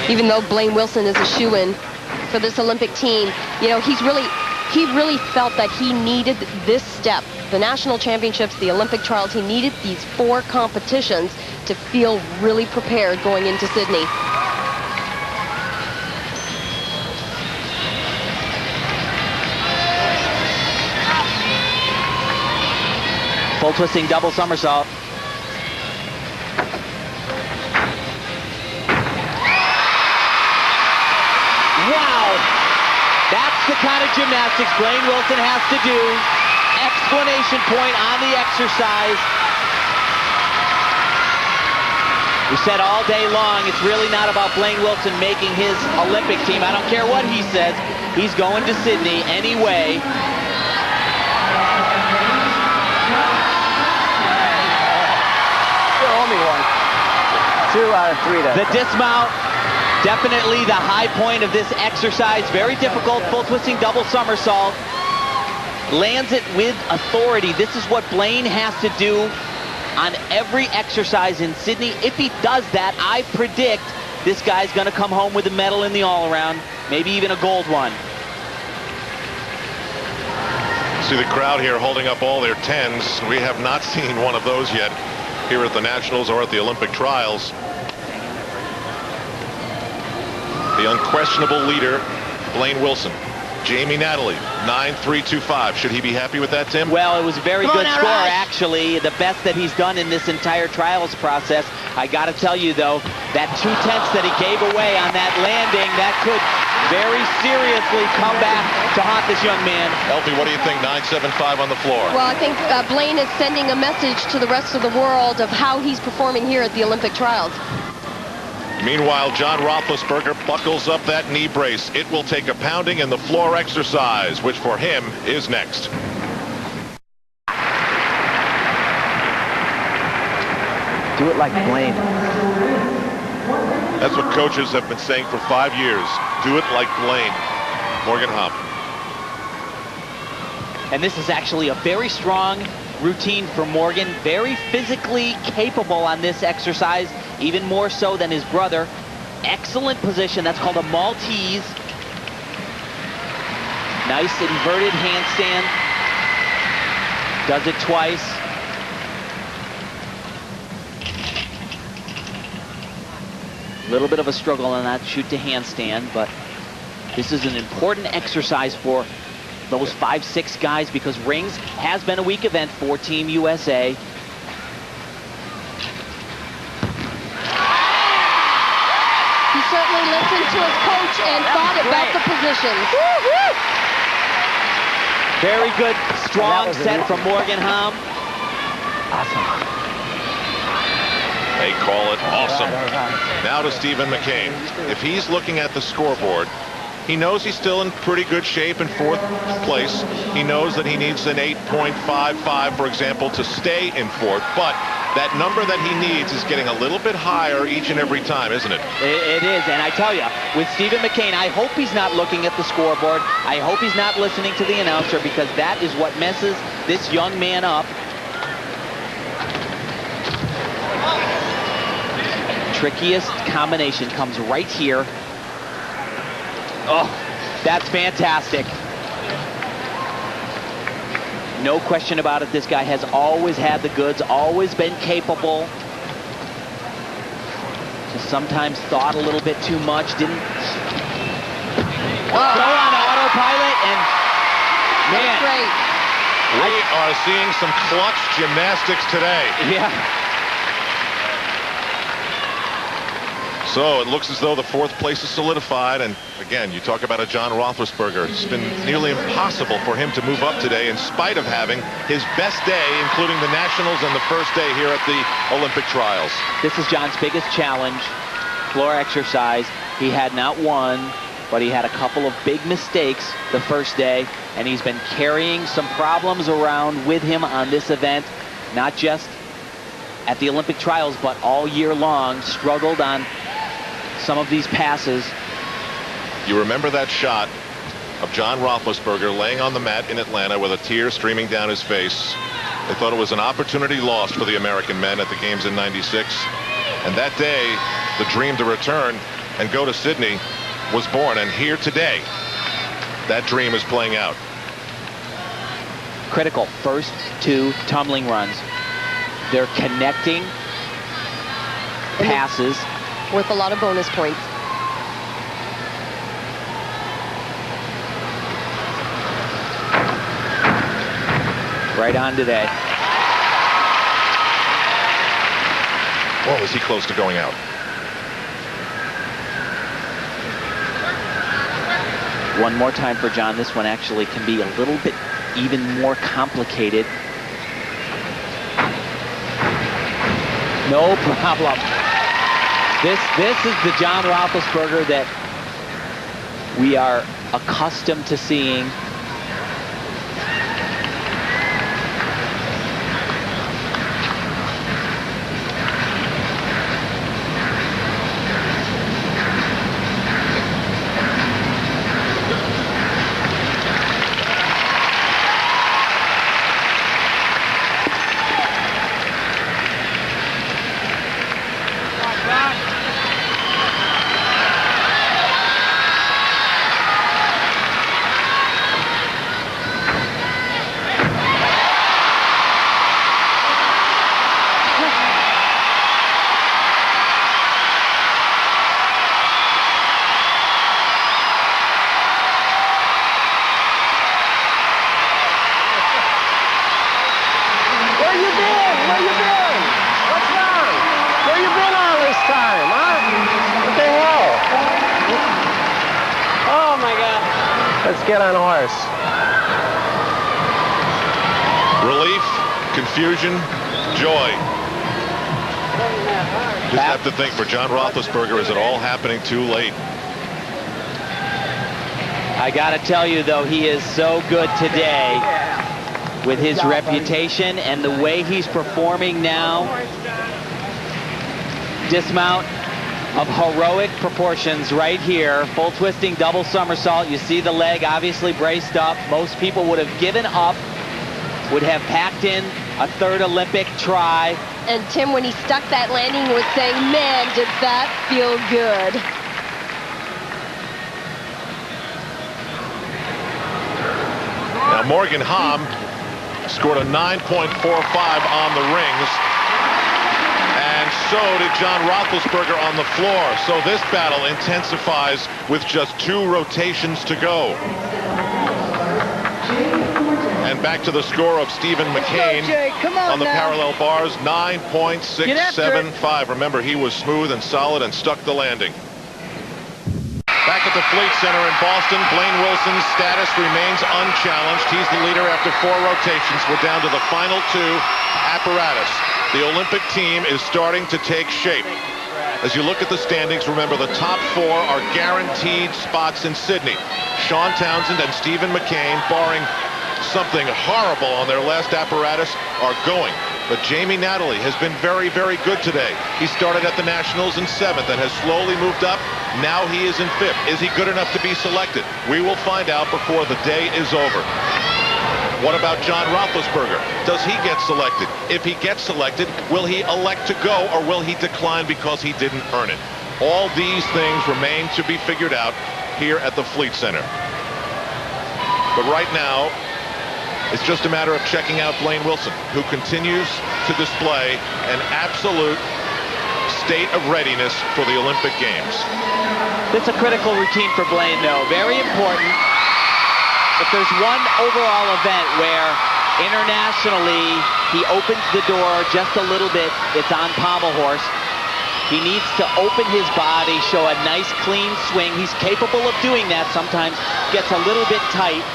even though Blaine Wilson is a shoo-in for this Olympic team, you know, he really felt that he needed this step. The national championships, the Olympic trials, he needed these 4 competitions to feel really prepared going into Sydney. Full twisting double somersault. Wow! That's the kind of gymnastics Blaine Wilson has to do. Exclamation point on the exercise. We said all day long, it's really not about Blaine Wilson making his Olympic team. I don't care what he says. He's going to Sydney anyway. Only one. 2 out of 3. The dismount, definitely the high point of this exercise. Very difficult, full twisting double somersault. Lands it with authority. This is what Blaine has to do on every exercise in Sydney. If he does that, I predict this guy's going to come home with a medal in the all-around, maybe even a gold one. See the crowd here holding up all their 10s. We have not seen one of those yet here at the Nationals or at the Olympic trials. The unquestionable leader, Blaine Wilson. Jamie Natalie, 9.325. Should he be happy with that, Tim? Well, it was a very good score, actually. The best that he's done in this entire trials process. I got to tell you, though, that 2 tenths that he gave away on that landing, that could very seriously come back to haunt this young man. Elfie, what do you think? 9.75 on the floor. Well, I think Blaine is sending a message to the rest of the world of how he's performing here at the Olympic trials. Meanwhile, John Roethlisberger buckles up that knee brace. It will take a pounding in the floor exercise, which for him is next. Do it like Blaine. That's what coaches have been saying for 5 years. Do it like Blaine. Morgan Hamm. And this is actually a very strong routine for Morgan. Very physically capable on this exercise, even more so than his brother. Excellent position. That's called a Maltese. Nice inverted handstand. Does it twice. A little bit of a struggle on that shoot to handstand, but this is an important exercise for those 5'6" guys because rings has been a weak event for Team USA. He certainly listened to his coach and thought about the positions. Very good, strong set from Morgan Hamm. Awesome. They call it awesome. Now to Stephen McCain. If he's looking at the scoreboard, he knows he's still in pretty good shape in 4th place. He knows that he needs an 8.55, for example, to stay in 4th. But that number that he needs is getting a little bit higher each and every time, isn't it? It is, and I tell you, with Stephen McCain, I hope he's not looking at the scoreboard. I hope he's not listening to the announcer because that is what messes this young man up. Trickiest combination comes right here. Oh, that's fantastic. No question about it, this guy has always had the goods, always been capable. Just sometimes thought a little bit too much, didn't go on autopilot, and man. Great. We are seeing some clutch gymnastics today. Yeah. So it looks as though the 4th place is solidified, and again, you talk about a John Roethlisberger. It's been nearly impossible for him to move up today in spite of having his best day, including the Nationals and the first day here at the Olympic trials. This is John's biggest challenge, floor exercise. He had not one, but he had a couple of big mistakes the first day, and he's been carrying some problems around with him on this event, not just at the Olympic trials, but all year long. Struggled on some of these passes. You remember that shot of John Roethlisberger laying on the mat in Atlanta with a tear streaming down his face. They thought it was an opportunity lost for the American men at the games in '96. And that day, the dream to return and go to Sydney was born. And here today, that dream is playing out. Critical first 2 tumbling runs. They're connecting passes. Worth a lot of bonus points. Right on today. Whoa, is he close to going out? One more time for John. This one actually can be a little bit even more complicated. No problem. This is the John Roethlisberger that we are accustomed to seeing. Let's get on a horse. Relief, confusion, joy. Just have to think, for John Roethlisberger, is it all happening too late? I gotta tell you though, he is so good today with his reputation and the way he's performing now. Dismount of heroic proportions right here. Full twisting double somersault. You see the leg obviously braced up. Most people would have given up, would have packed in a third Olympic try. And Tim, when he stuck that landing, he was saying, man, did that feel good. Now Morgan Hamm scored a 9.45 on the rings. And so did John Roethlisberger on the floor. So this battle intensifies with just 2 rotations to go. And back to the score of Stephen McCain on the parallel bars, 9.675. Remember, he was smooth and solid and stuck the landing. Back at the Fleet Center in Boston, Blaine Wilson's status remains unchallenged. He's the leader after 4 rotations. We're down to the final 2 apparatus. The Olympic team is starting to take shape. As you look at the standings, remember the top 4 are guaranteed spots in Sydney. Sean Townsend and Stephen McCain, barring something horrible on their last apparatus, are going. But Jamie Natalie has been very, very good today. He started at the Nationals in 7th and has slowly moved up. Now he is in 5th. Is he good enough to be selected? We will find out before the day is over. What about John Roethlisberger? Does he get selected? If he gets selected, will he elect to go or will he decline because he didn't earn it? All these things remain to be figured out here at the Fleet Center. But right now, it's just a matter of checking out Blaine Wilson, who continues to display an absolute state of readiness for the Olympic Games. It's a critical routine for Blaine, though. Very important. If there's one overall event where internationally he opens the door just a little bit, it's on pommel horse. He needs to open his body, show a nice clean swing. He's capable of doing that. Sometimes gets a little bit tight.